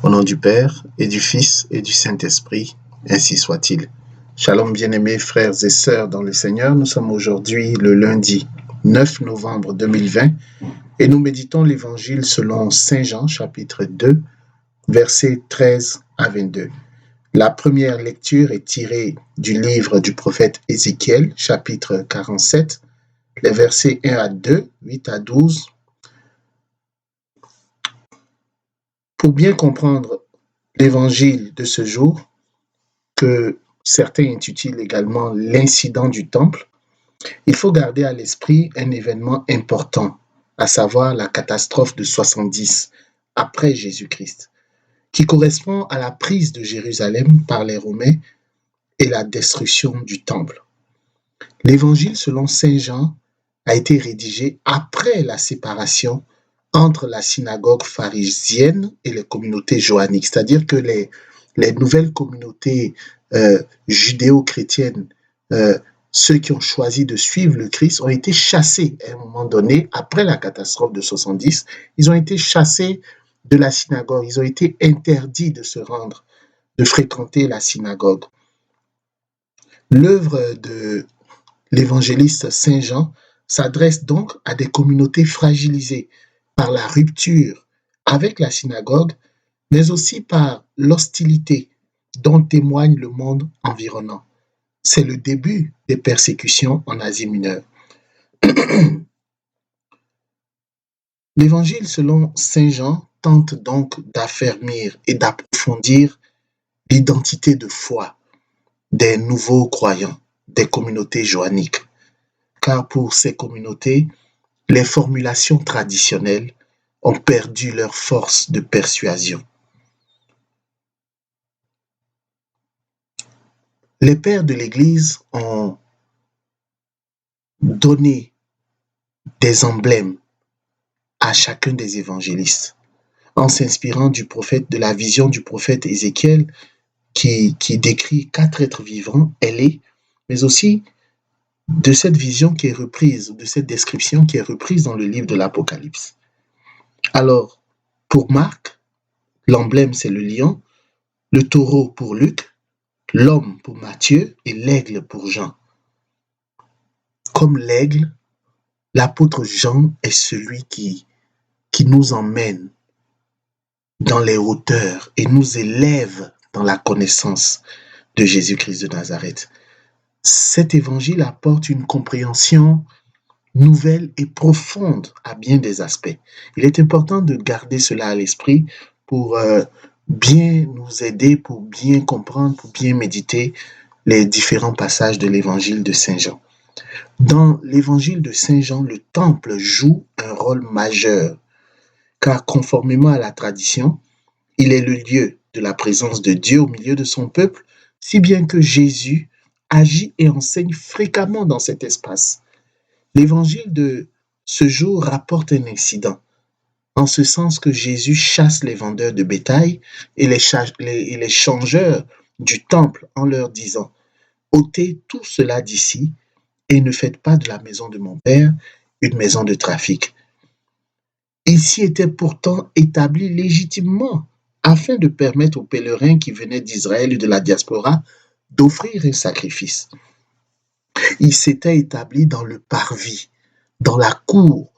Au nom du Père, et du Fils, et du Saint-Esprit, ainsi soit-il. Shalom bien-aimés frères et sœurs dans le Seigneur, nous sommes aujourd'hui le lundi 9 novembre 2020 et nous méditons l'évangile selon Saint Jean chapitre 2, versets 13 à 22. La première lecture est tirée du livre du prophète Ézéchiel, chapitre 47, les versets 1 à 2, 8 à 12. Pour bien comprendre l'évangile de ce jour, que certains intitulent également l'incident du temple, il faut garder à l'esprit un événement important, à savoir la catastrophe de 70 après Jésus-Christ, qui correspond à la prise de Jérusalem par les Romains et la destruction du temple. L'évangile selon Saint Jean a été rédigé après la séparation entre la synagogue pharisienne et les communautés johanniques, c'est-à-dire que les nouvelles communautés judéo-chrétiennes, ceux qui ont choisi de suivre le Christ, ont été chassés à un moment donné, après la catastrophe de 70, ils ont été chassés de la synagogue, ils ont été interdits de se rendre, de fréquenter la synagogue. L'œuvre de l'évangéliste Saint Jean s'adresse donc à des communautés fragilisées par la rupture avec la synagogue, mais aussi par l'hostilité dont témoigne le monde environnant. C'est le début des persécutions en Asie mineure. L'évangile selon Saint Jean tente donc d'affermir et d'approfondir l'identité de foi des nouveaux croyants, des communautés johanniques. Car pour ces communautés, les formulations traditionnelles ont perdu leur force de persuasion. Les pères de l'Église ont donné des emblèmes à chacun des évangélistes, en s'inspirant de la vision du prophète Ézéchiel qui décrit 4 êtres vivants ailés, mais aussi de cette vision qui est reprise, de cette description qui est reprise dans le livre de l'Apocalypse. Alors, pour Marc, l'emblème c'est le lion, le taureau pour Luc, l'homme pour Matthieu et l'aigle pour Jean. Comme l'aigle, l'apôtre Jean est celui qui nous emmène dans les hauteurs et nous élève dans la connaissance de Jésus-Christ de Nazareth. Cet évangile apporte une compréhension nouvelle et profonde à bien des aspects. Il est important de garder cela à l'esprit pour bien nous aider, pour bien comprendre, pour bien méditer les différents passages de l'évangile de Saint Jean. Dans l'évangile de Saint Jean, le temple joue un rôle majeur, car conformément à la tradition, il est le lieu de la présence de Dieu au milieu de son peuple, si bien que Jésus agit et enseigne fréquemment dans cet espace. L'évangile de ce jour rapporte un incident, en ce sens que Jésus chasse les vendeurs de bétail et les changeurs du temple en leur disant « ôtez tout cela d'ici et ne faites pas de la maison de mon Père une maison de trafic. » Ici était pourtant établi légitimement afin de permettre aux pèlerins qui venaient d'Israël et de la diaspora d'offrir un sacrifice. Il s'était établi dans le parvis, dans la cour.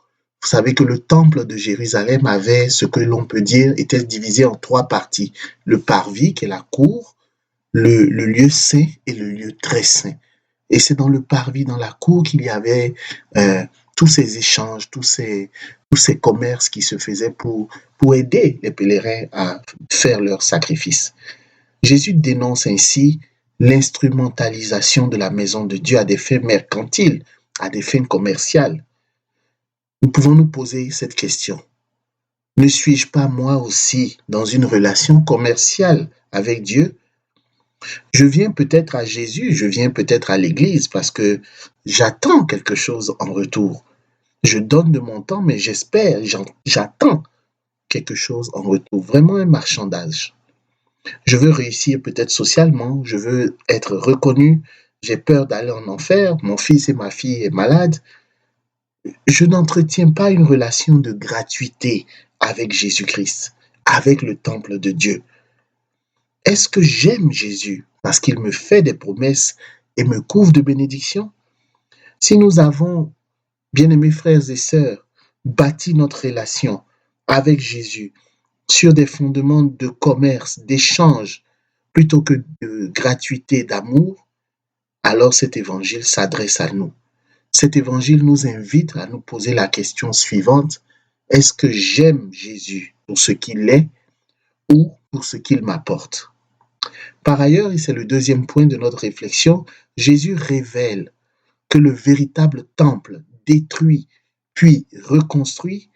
Vous savez que le temple de Jérusalem avait ce que l'on peut dire était divisé en 3 parties. Le parvis, qui est la cour, le lieu saint et le lieu très saint. Et c'est dans le parvis, dans la cour, qu'il y avait tous ces échanges, tous ces commerces qui se faisaient pour aider les pèlerins à faire leur sacrifice. Jésus dénonce ainsi l'instrumentalisation de la maison de Dieu à des fins mercantiles, à des fins commerciales. Nous pouvons nous poser cette question. Ne suis-je pas moi aussi dans une relation commerciale avec Dieu? Je viens peut-être à Jésus, je viens peut-être à l'Église parce que j'attends quelque chose en retour. Je donne de mon temps, mais j'espère, j'attends quelque chose en retour. Vraiment un marchandage. Je veux réussir peut-être socialement, je veux être reconnu, j'ai peur d'aller en enfer, mon fils et ma fille est malade. Je n'entretiens pas une relation de gratuité avec Jésus-Christ, avec le temple de Dieu? Est-ce que j'aime Jésus parce qu'il me fait des promesses et me couvre de bénédictions? Si nous avons, bien-aimés frères et sœurs, bâti notre relation avec Jésus sur des fondements de commerce, d'échange, plutôt que de gratuité, d'amour, alors cet évangile s'adresse à nous. Cet évangile nous invite à nous poser la question suivante: est-ce que j'aime Jésus pour ce qu'il est ou pour ce qu'il m'apporte? Par ailleurs, et c'est le deuxième point de notre réflexion, Jésus révèle que le véritable temple détruit puis reconstruit,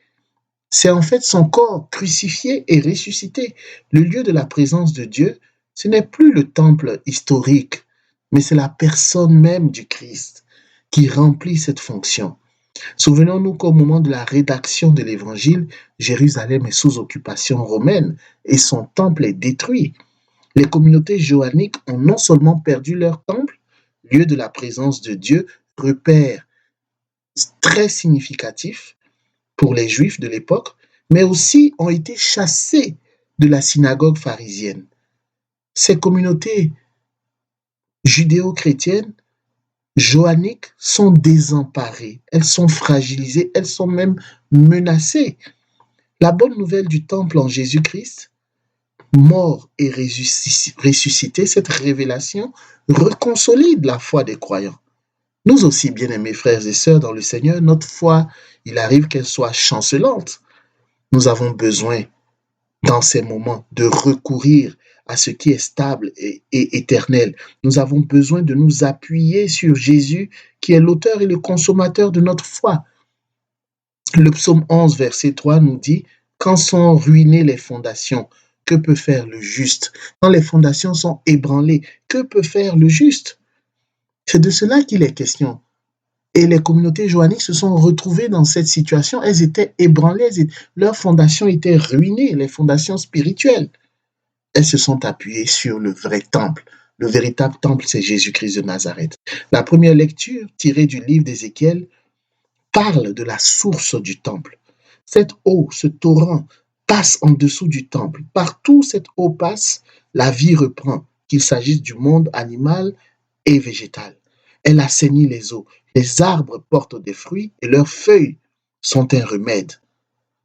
c'est en fait son corps crucifié et ressuscité. Le lieu de la présence de Dieu, ce n'est plus le temple historique, mais c'est la personne même du Christ qui remplit cette fonction. Souvenons-nous qu'au moment de la rédaction de l'Évangile, Jérusalem est sous occupation romaine et son temple est détruit. Les communautés johanniques ont non seulement perdu leur temple, lieu de la présence de Dieu, repère très significatif pour les Juifs de l'époque, mais aussi ont été chassés de la synagogue pharisienne. Ces communautés judéo-chrétiennes, johanniques, sont désemparées, elles sont fragilisées, elles sont même menacées. La bonne nouvelle du temple en Jésus-Christ, mort et ressuscité, cette révélation reconsolide la foi des croyants. Nous aussi, bien-aimés frères et sœurs dans le Seigneur, notre foi, il arrive qu'elle soit chancelante. Nous avons besoin, dans ces moments, de recourir à ce qui est stable et éternel. Nous avons besoin de nous appuyer sur Jésus, qui est l'auteur et le consommateur de notre foi. Le psaume 11, verset 3 nous dit: « Quand sont ruinées les fondations, que peut faire le juste? Quand les fondations sont ébranlées, que peut faire le juste ?» C'est de cela qu'il est question. Et les communautés johanniques se sont retrouvées dans cette situation. Elles étaient ébranlées, leurs fondations étaient ruinées, les fondations spirituelles. Elles se sont appuyées sur le vrai temple. Le véritable temple, c'est Jésus-Christ de Nazareth. La première lecture, tirée du livre d'Ézéchiel, parle de la source du temple. Cette eau, ce torrent, passe en dessous du temple. Partout cette eau passe, la vie reprend, qu'il s'agisse du monde animal et végétal. Elle assainit les eaux. Les arbres portent des fruits et leurs feuilles sont un remède.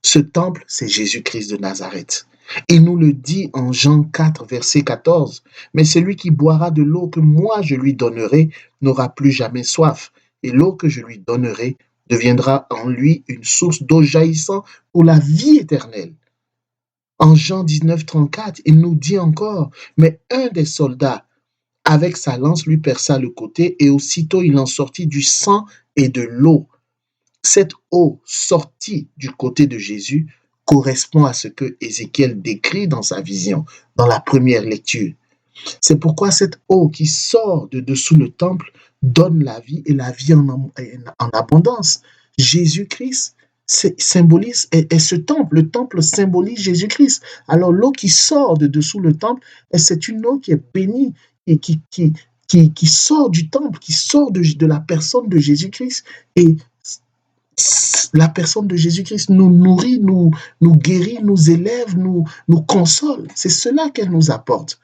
Ce temple, c'est Jésus-Christ de Nazareth. Il nous le dit en Jean 4, verset 14. « Mais celui qui boira de l'eau que moi je lui donnerai n'aura plus jamais soif, et l'eau que je lui donnerai deviendra en lui une source d'eau jaillissant pour la vie éternelle. » En Jean 19, 34, il nous dit encore: « Mais un des soldats, avec sa lance, lui perça le côté, et aussitôt il en sortit du sang et de l'eau. » Cette eau sortie du côté de Jésus correspond à ce que Ézéchiel décrit dans sa vision, dans la première lecture. C'est pourquoi cette eau qui sort de dessous le temple donne la vie, et la vie en abondance. Jésus-Christ symbolise est ce temple. Le temple symbolise Jésus-Christ. Alors l'eau qui sort de dessous le temple, c'est une eau qui est bénie et qui sort du temple, qui sort de la personne de Jésus-Christ. Et la personne de Jésus-Christ nous nourrit, nous guérit, nous élève, nous console. C'est cela qu'elle nous apporte.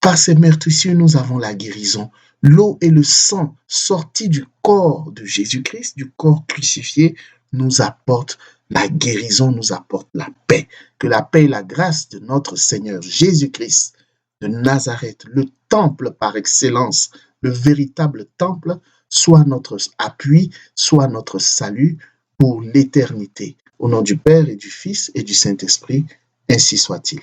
Par ces meurtrissures, nous avons la guérison. L'eau et le sang sortis du corps de Jésus-Christ, du corps crucifié, nous apportent la guérison, nous apportent la paix. Que la paix et la grâce de notre Seigneur Jésus-Christ de Nazareth, le temple par excellence, le véritable temple, soit notre appui, soit notre salut pour l'éternité. Au nom du Père et du Fils et du Saint-Esprit, ainsi soit-il.